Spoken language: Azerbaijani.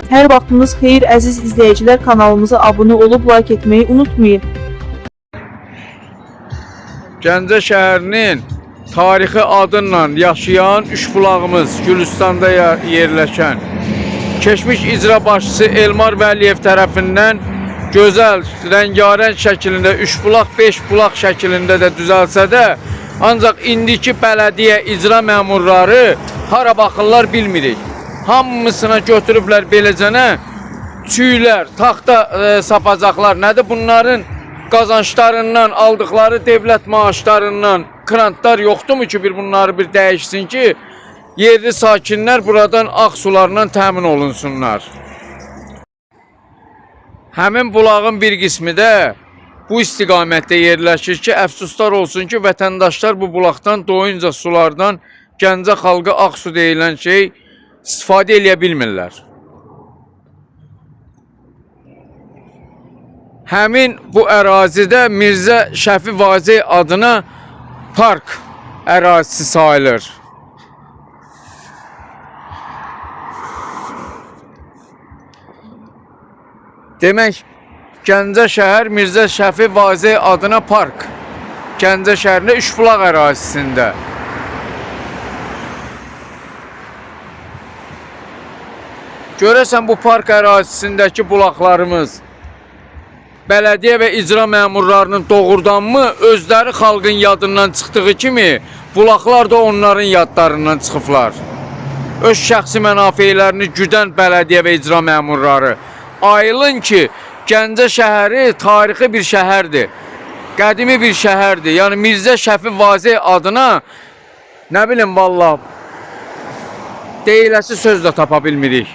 Hər vaxtınız xeyir əziz izləyicilər, kanalımıza abunə olub like etməyi unutmayın. Gəncə şəhərinin tarixi adınla yaşayan Üçbulağımız Gülüstanda yerləşən keçmiş icra başçısı Elmar Vəliyev tərəfindən gözəl, rəngarəng şəklində Üçbulaq, Beşbulaq şəklində də düzəlsə də, ancaq indiki bələdiyyə icra məmurları hara baxırlar bilmirik. Hamısına götürüblər beləcənə çüylər, taxta sapacaqlar. Nədir bunların qazançlarından, aldıqları devlət maaşlarından krantlar yoxdurmu ki, bunları bir dəyişsin ki, yerli sakinlər buradan ağ sularla təmin olunsunlar. Həmin bulağın bir qismi də bu istiqamətdə yerləşir ki, əfsuslar olsun ki, vətəndaşlar bu bulaqdan doyunca sulardan Gəncə xalqı ağ su deyilən şey istifadə eləyə bilmirlər. Həmin bu ərazidə Mirzə Şəfi Vazeh adına park ərazisi sayılır. Demək, Gəncə şəhər Mirzə Şəfi Vazeh adına park. Gəncə şəhərində Üçbulaq ərazisində. Görəsən bu park ərazisindəki bulaqlarımız bələdiyyə və icra məmurlarının doğrudanmı özləri xalqın yadından çıxdığı kimi bulaqlar da onların yadlarından çıxıblar. Öz şəxsi mənafeylərini güdən bələdiyyə və icra məmurları ayılın ki, Gəncə şəhəri tarixi bir şəhərdir, qədimi bir şəhərdir. Yəni Mirzə Şəfi Vazeh adına nə bilim, vallahi deyiləsi söz də tapa bilmirik.